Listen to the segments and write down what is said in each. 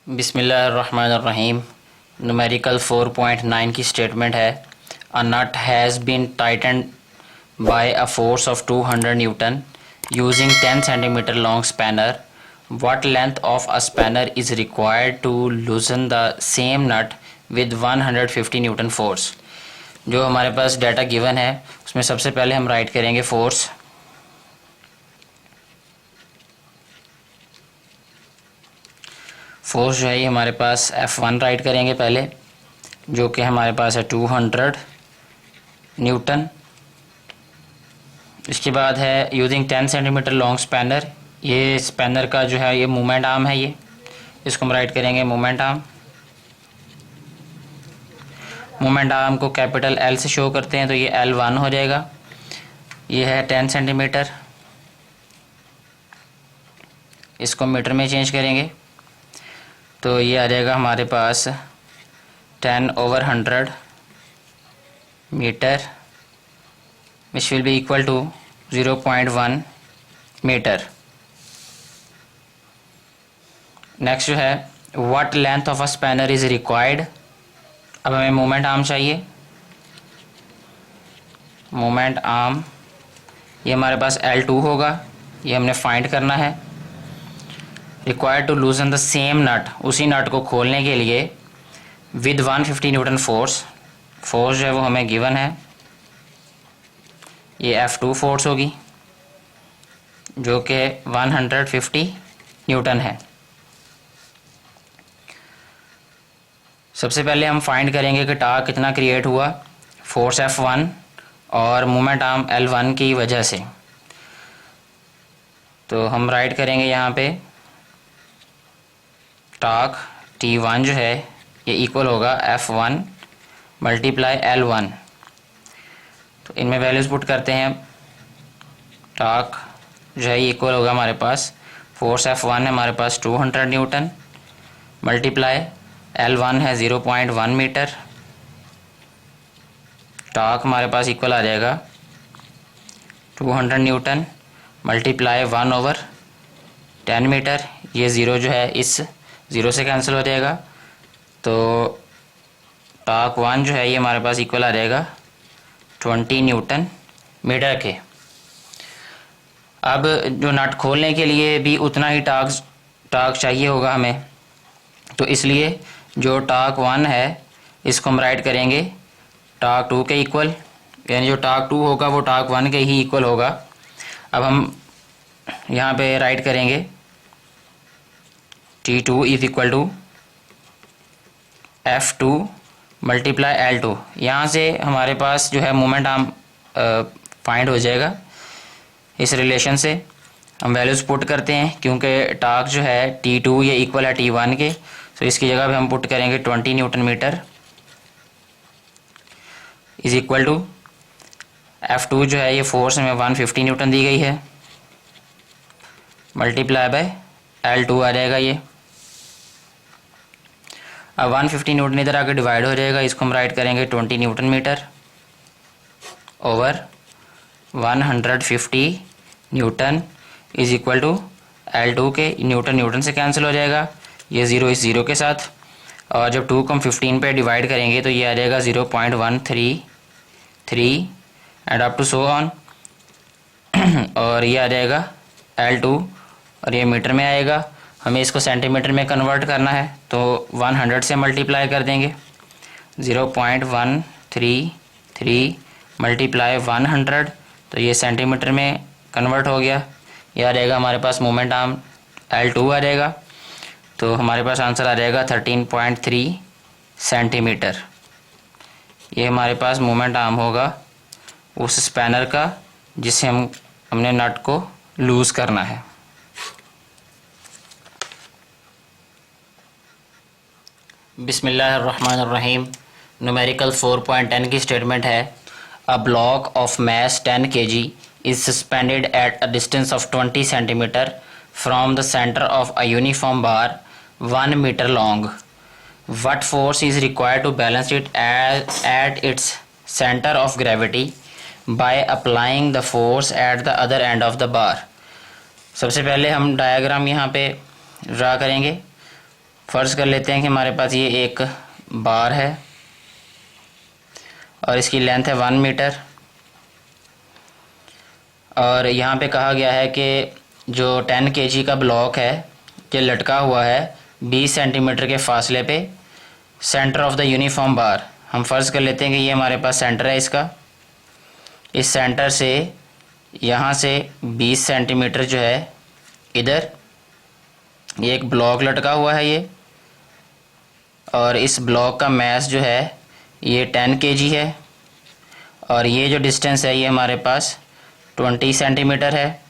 बिस्मिल्लाहिर्रहमानिर्रहीम। न्यूमेरिकल 4.9 की स्टेटमेंट है, a nut has been tightened by a force of 200 newton using 10 centimetre long spanner. What length of a spanner is required to loosen the same nut with 150 newton force. जो हमारे पास data given है उसमें सबसे पहले हम write करेंगे force. Force जो है ये हमारे पास F1 राइट करेंगे पहले, जो कि हमारे पास है 200 न्यूटन। इसके बाद है यूजिंग 10 सेंटीमीटर लॉन्ग स्पैनर। ये स्पैनर का जो है ये मूवमेंट आर्म है, ये इसको हम राइट करेंगे मूवमेंट आर्म। मूवमेंट आर्म को कैपिटल L से शो करते हैं तो ये L1 हो जाएगा। ये है 10 सेंटीमीटर, इसको मीटर में चेंज करेंगे तो ये आ जाएगा हमारे पास 10/100 metre, which will be equal to 0.1 metre. Next जो है what length of a spanner is required. अब हमें मोमेंट आर्म चाहिए। मोमेंट आर्म ये हमारे पास L2 होगा, ये हमने फाइंड करना है। Required to loosen the same nut, उसी नट को खोलने के लिए विद 150 न्यूटन फोर्स। फोर्स जो है वो हमें गिवन है, ये F2 फोर्स होगी जो कि 150 न्यूटन है। सबसे पहले हम फाइंड करेंगे कि टार्क कितना क्रिएट हुआ, फोर्स F1 और मोमेंट आर्म L1 की वजह से। तो हम राइट करेंगे यहाँ पे टार्क T1 जो है ये इक्वल होगा F1 मल्टीप्लाई L1। तो इनमें वैल्यूज़ पुट करते हैं। टार्क जो है ये इक्वल होगा हमारे पास, फोर्स F1 है हमारे पास 200 न्यूटन मल्टीप्लाई L1 है 0.1 मीटर। टार्क हमारे पास इक्वल आ जाएगा 200 न्यूटन मल्टीप्लाई 1/10 मीटर। ये ज़ीरो जो है इस ज़ीरो से कैंसिल हो जाएगा, तो टार्क 1 जो है ये हमारे पास इक्वल आ जाएगा 20 न्यूटन मीटर के। अब जो नट खोलने के लिए भी उतना ही टार्क चाहिए होगा हमें, तो इसलिए जो टार्क 1 है इसको हम राइट करेंगे टार्क 2 के इक्वल, यानी जो टार्क 2 होगा वो टार्क 1 के ही इक्वल होगा। अब हम यहाँ पे राइट करेंगे T2 is equal to F2 multiply L2। यहाँ से हमारे पास जो है मोमेंट आर्म फाइंड हो जाएगा। इस रिलेशन से हम वैल्यूज़ पुट करते हैं, क्योंकि टार्क जो है T2 ये इक्वल है T1 के, तो इसकी जगह पे हम पुट करेंगे 20 newton metre is equal to F2 जो है ये फोर्स में 150 न्यूटन दी गई है मल्टीप्लाई बाय L2 आ जाएगा ये। अब 150 न्यूटन इधर आके डिवाइड हो जाएगा, इसको हम राइट करेंगे 20 newton metre over 150 newton is equal to L2 के। न्यूटन न्यूटन से कैंसिल हो जाएगा, ये ज़ीरो इस ज़ीरो के साथ, और जब 2 को हम 15 पे डिवाइड करेंगे तो ये आ जाएगा 0.133 and up to so on. और ये आ जाएगा L2 और ये मीटर में आएगा। हमें इसको सेंटीमीटर में कन्वर्ट करना है तो 100 से मल्टीप्लाई कर देंगे। 0.133 मल्टीप्लाई 100, तो ये सेंटीमीटर में कन्वर्ट हो गया। ये आ जाएगा हमारे पास मोमेंट आर्म L2 आ जाएगा, तो हमारे पास आंसर आ जाएगा 13.3 सेंटीमीटर। ये हमारे पास मोमेंट आर्म होगा उस स्पैनर का जिससे हमने नट को लूज़ करना है। बिस्मिल्लाहिर्रहमानिर्रहीम। न्यूमेरिकल 4.10 की स्टेटमेंट है, a block of mass 10 kg is suspended at a distance of 20 centimetre from the centre of a uniform bar 1 metre long. What force is required to balance it at its centre of gravity by applying the force at the other end of the bar. सबसे पहले हम diagram यहाँ पे draw करेंगे। फ़र्ज़ कर लेते हैं कि हमारे पास ये एक बार है और इसकी लेंथ है 1 मीटर, और यहाँ पे कहा गया है कि जो 10 kg का ब्लॉक है ये लटका हुआ है 20 सेंटीमीटर के फासले पे सेंटर ऑफ द यूनिफॉर्म बार। हम फ़र्ज़ कर लेते हैं कि ये हमारे पास सेंटर है इसका। इस सेंटर से यहाँ से 20 सेंटीमीटर जो है इधर ये एक ब्लॉक लटका हुआ है ये, और इस ब्लॉक का मास जो है ये 10 kg है, और ये जो डिस्टेंस है ये हमारे पास 20 सेंटीमीटर है।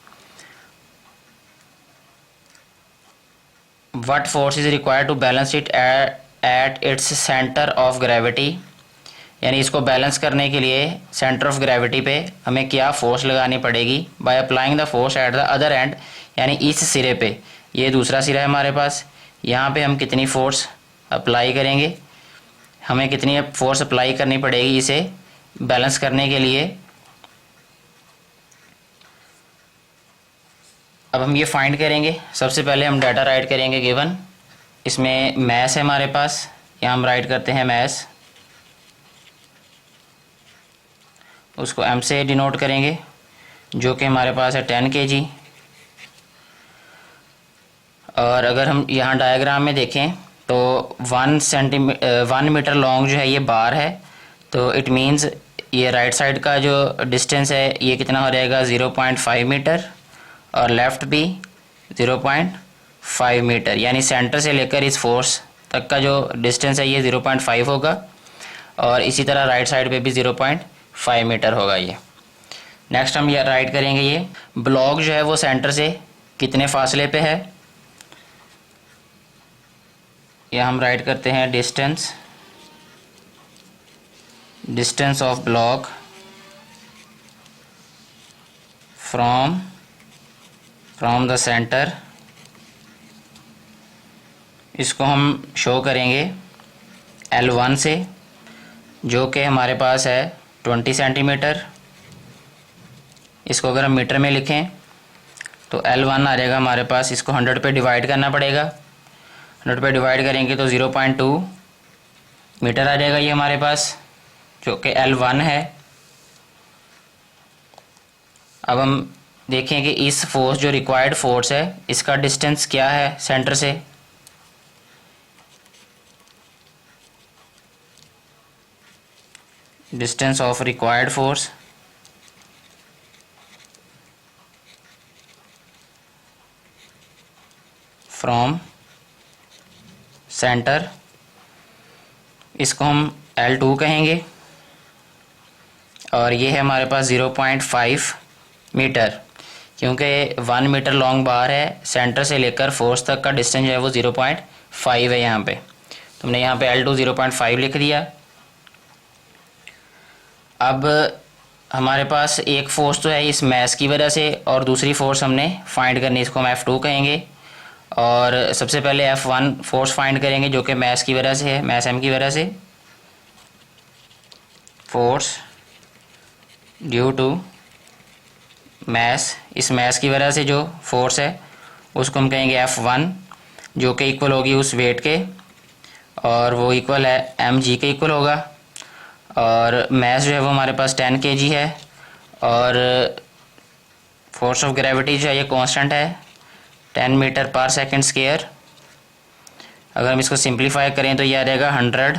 What force is required to balance it at its center of gravity? यानी इसको बैलेंस करने के लिए सेंटर ऑफ ग्रेविटी पे हमें क्या फोर्स लगानी पड़ेगी? Bye applying the force at the other and, यानी इस सिरे पे, ये दूसरा सिरा है हमारे पास, यहाँ पे हम कितनी फोर्स अप्लाई करेंगे, हमें कितनी फोर्स अप्लाई करनी पड़ेगी इसे बैलेंस करने के लिए। अब हम ये फाइंड करेंगे। सबसे पहले हम डाटा राइट करेंगे गिवन। इसमें मैस है हमारे पास, यहाँ हम राइट करते हैं मैस, उसको m से डिनोट करेंगे, जो कि हमारे पास है 10 kg। और अगर हम यहाँ डायग्राम में देखें तो 1 मीटर लॉन्ग जो है ये बार है, तो इट मीन्स ये राइट साइड का जो डिस्टेंस है ये कितना हो जाएगा 0.5 मीटर, और लेफ़्ट भी 0.5 मीटर, यानी सेंटर से लेकर इस फोर्स तक का जो डिस्टेंस है ये 0.5 होगा, और इसी तरह राइट साइड पे भी 0.5 मीटर होगा ये। नेक्स्ट हम ये राइट करेंगे, ये ब्लॉक जो है वो सेंटर से कितने फासले पे है, यह हम राइट करते हैं distance of block from the centre. इसको हम शो करेंगे L1 से, जो कि हमारे पास है 20 सेंटीमीटर। इसको अगर हम मीटर में लिखें तो L1 आ जाएगा हमारे पास, इसको 100 पे डिवाइड करना पड़ेगा, 100 पे डिवाइड करेंगे तो 0.2 मीटर आ जाएगा ये हमारे पास, जो कि L1 है। अब हम देखें कि इस फोर्स जो रिक्वायर्ड फोर्स है इसका डिस्टेंस क्या है सेंटर से। Distance of required force from centre, इसको हम L2 कहेंगे, और ये है हमारे पास 0.5 मीटर, क्योंकि 1 मीटर लॉन्ग बार है, सेंटर से लेकर फोर्स तक का डिस्टेंस जो है वो 0.5 है यहाँ पे। तो हमने यहाँ पे L2 0.5 लिख दिया। अब हमारे पास एक फोर्स तो है इस मैस की वजह से, और दूसरी फोर्स हमने फाइंड करनी, इसको हम F2 कहेंगे। और सबसे पहले F1 फोर्स फाइंड करेंगे, जो कि मैस की वजह से है, मैस M की वजह से। फोर्स ड्यू टू मैस, इस मैस की वजह से जो फोर्स है उसको हम कहेंगे F1, जो कि इक्वल होगी उस वेट के, और वो इक्वल है mg के इक्वल होगा। और मैस जो है वो हमारे पास 10 kg है, और फोर्स ऑफ ग्रेविटी जो है ये कांस्टेंट है 10 मीटर पर सेकंड स्क्वायर। अगर हम इसको सिंप्लीफाई करें तो ये आ जाएगा 100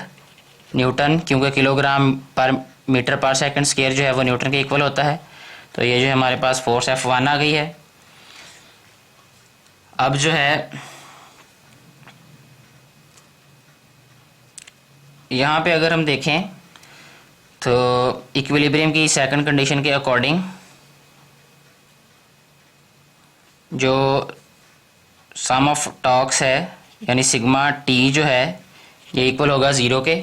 न्यूटन, क्योंकि किलोग्राम पर मीटर पर सेकंड स्क्वायर जो है वो न्यूटन के इक्वल होता है। तो ये जो है हमारे पास फोर्स F1 आ गई है। अब जो है यहाँ पे अगर हम देखें तो इक्विलिब्रियम की सेकंड कंडीशन के अकॉर्डिंग जो सम ऑफ टॉर्क्स है, यानी सिग्मा टी जो है ये इक्वल होगा 0 के।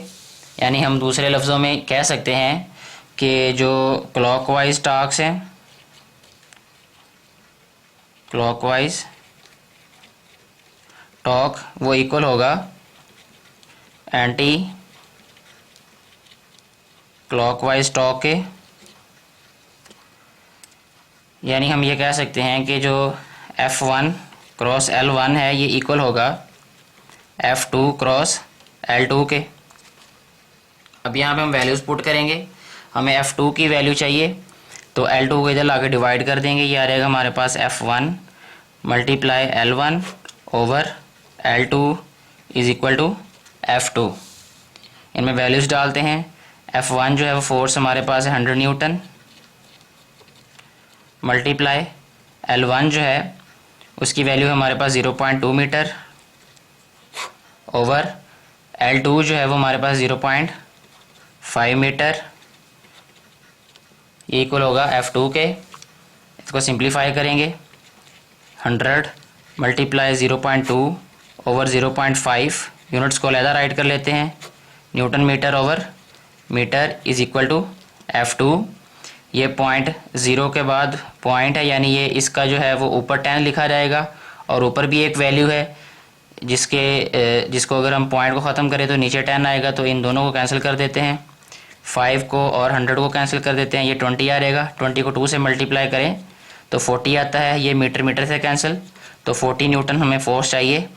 यानी हम दूसरे लफ्ज़ों में कह सकते हैं कि जो क्लॉकवाइज टॉर्क्स हैं, क्लॉकवाइज टॉर्क वो इक्वल होगा एंटी क्लॉकवाइज टॉर्क के। यानी हम ये कह सकते हैं कि जो F1 क्रॉस L1 है ये इक्वल होगा F2 क्रॉस L2 के। अब यहाँ पे हम वैल्यूज़ पुट करेंगे। हमें F2 की वैल्यू चाहिए तो L2 को इधर लाके डिवाइड कर देंगे। ये आ रहेगा हमारे पास F1 multiply L1 over L2 is equal to F2। इनमें वैल्यूज़ डालते हैं। F1 जो है वो फोर्स हमारे पास है 100 न्यूटन, मल्टीप्लाई L1 जो है उसकी वैल्यू है हमारे पास 0.2 मीटर, ओवर L2 जो है वो हमारे पास 0.5 मीटर। ये इक्वल होगा F2 के। इसको सिंप्लीफाई करेंगे। 100 मल्टीप्लाई 0.2 ओवर 0.5, यूनिट्स को अलहदा राइट कर लेते हैं। Newton metre over metre is equal to F2। ये पॉइंट 0 के बाद पॉइंट है, यानी ये इसका जो है वो ऊपर 10 लिखा जाएगा, और ऊपर भी एक वैल्यू है जिसको अगर हम पॉइंट को ख़त्म करें तो नीचे 10 आएगा। तो इन दोनों को कैंसिल कर देते हैं। 5 को और 100 को कैंसिल कर देते हैं। ये 20 आ रहेगा। 20 को 2 से मल्टीप्लाई करें तो 40 आता है। ये मीटर मीटर से कैंसिल, तो 40 न्यूटन हमें फोर्स चाहिए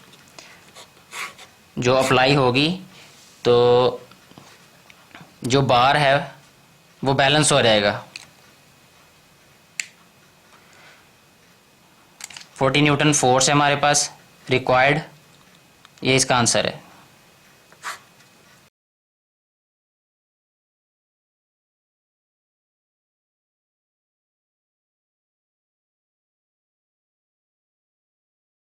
जो अप्लाई होगी। तो जो बार है वो बैलेंस हो जाएगा। 40 न्यूटन फोर्स है हमारे पास रिक्वायर्ड। ये इसका आंसर है।